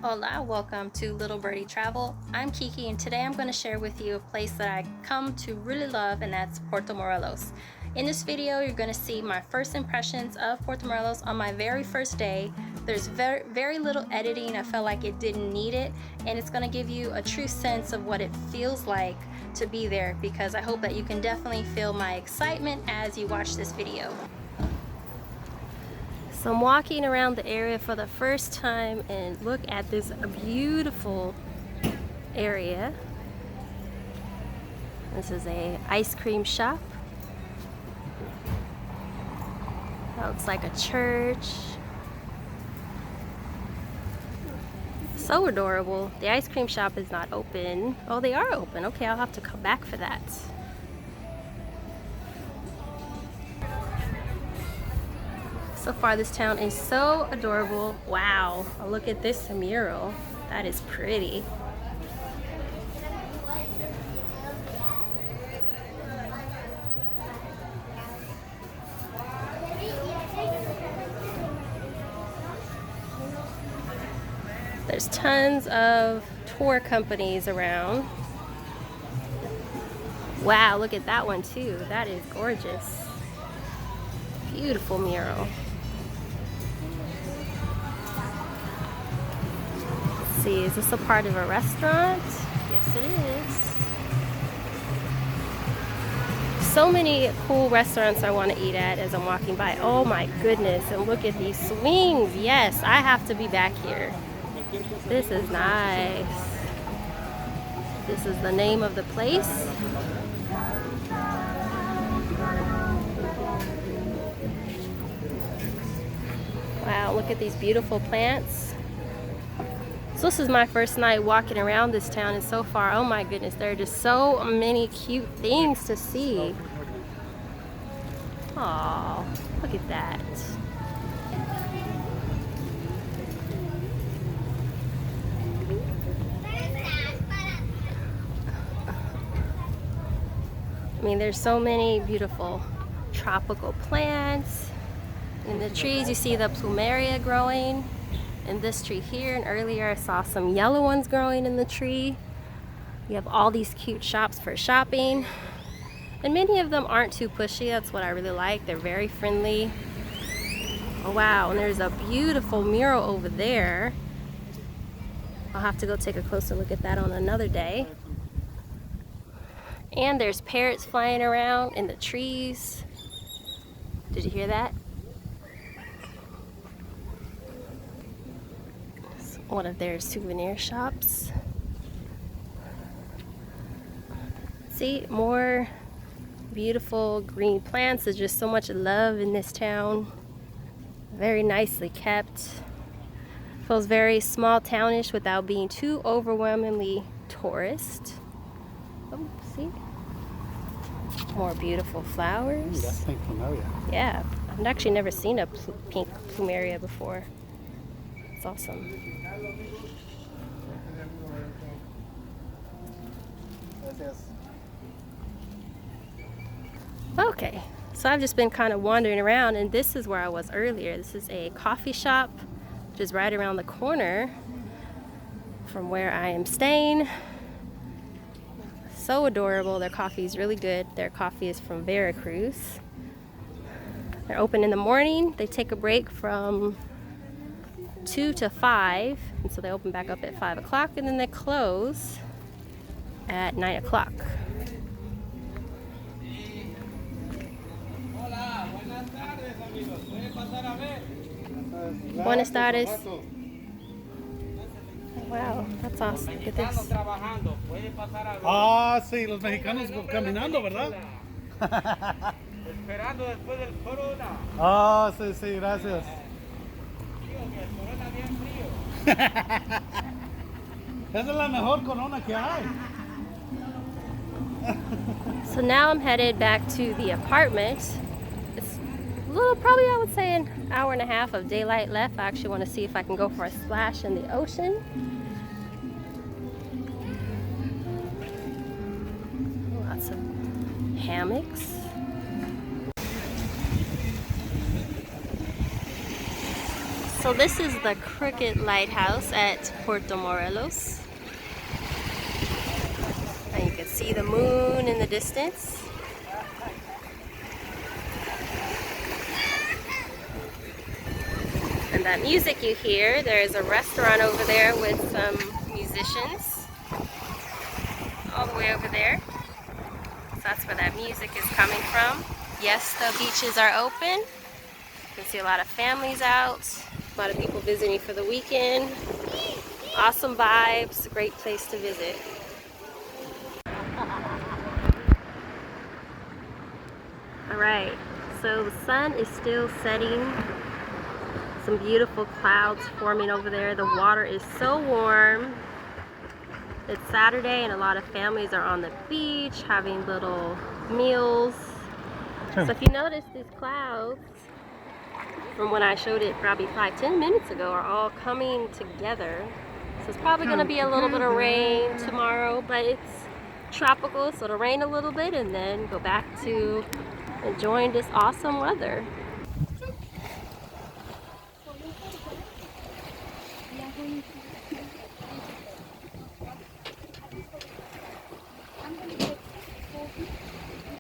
Hola, welcome to Little Birdie Travel. I'm Kiki and today I'm going to share with you a place that I come to really love, and that's Puerto Morelos. In this video you're going to see my first impressions of Puerto Morelos on my very first day. There's very little editing. I felt like it didn't need it, and it's going to give you a true sense of what it feels like to be there, because I hope that you can definitely feel my excitement as you watch this video. So I'm walking around the area for the first time, and look at this beautiful area. This is a ice cream shop. That looks like a church. So adorable. The ice cream shop is not open. Oh, they are open. Okay, I'll have to come back for that. So far this town is so adorable. Wow, look at this mural. That is pretty. There's tons of tour companies around. Wow, look at that one too. That is gorgeous. Beautiful mural. See, is this a part of a restaurant? Yes, it is. So many cool restaurants I want to eat at as I'm walking by. Oh my goodness, and look at these swings. Yes, I have to be back here. This is nice. This is the name of the place. Wow, look at these beautiful plants. So this is my first night walking around this town, and so far, oh my goodness, there are just so many cute things to see. Oh, look at that. I mean, there's so many beautiful tropical plants. In the trees, you see the plumeria growing in this tree here, and earlier I saw some yellow ones growing in the tree. You have all these cute shops for shopping, and many of them aren't too pushy. That's what I really like. They're very friendly. Oh wow, and there's a beautiful mural over there. I'll have to go take a closer look at that on another day. And there's parrots flying around in the trees. Did you hear that? One of their souvenir shops. See, more beautiful green plants. There's just so much love in this town. Very nicely kept. Feels very small townish without being too overwhelmingly tourist. Oh, see? More beautiful flowers. That's pink plumeria. Yeah, I've actually never seen a pink plumeria before. It's awesome. Okay, so I've just been kind of wandering around, and this is where I was earlier. This is a coffee shop, which is right around the corner from where I am staying. So adorable. Their coffee is really good. Their coffee is from Veracruz. They're open in the morning. They take a break from 2 to 5, and so they open back up at 5 o'clock, and then they close at 9 o'clock. Buenas tardes. Wow, that's awesome. Look at this. Ah, sí, los mexicanos caminando, ¿verdad? Esperando después del corona. Ah, sí, sí, gracias. Esa es la mejor corona que hay. So now I'm headed back to the apartment. It's a little, probably I would say an hour and a half of daylight left. I actually want to see if I can go for a splash in the ocean. Lots of hammocks. So this is the Crooked Lighthouse at Puerto Morelos. And you can see the moon in the distance. And that music you hear, there's a restaurant over there with some musicians. All the way over there. So that's where that music is coming from. Yes, the beaches are open. You can see a lot of families out. A lot of people visiting for the weekend. Awesome vibes, great place to visit. Alright, so the sun is still setting. Some beautiful clouds forming over there. The water is so warm. It's Saturday and a lot of families are on the beach having little meals. So if you notice, these clouds, from when I showed it probably 5-10 minutes ago, are all coming together. So it's probably going to be a little bit of rain tomorrow, but it's tropical, so it'll rain a little bit and then go back to enjoying this awesome weather.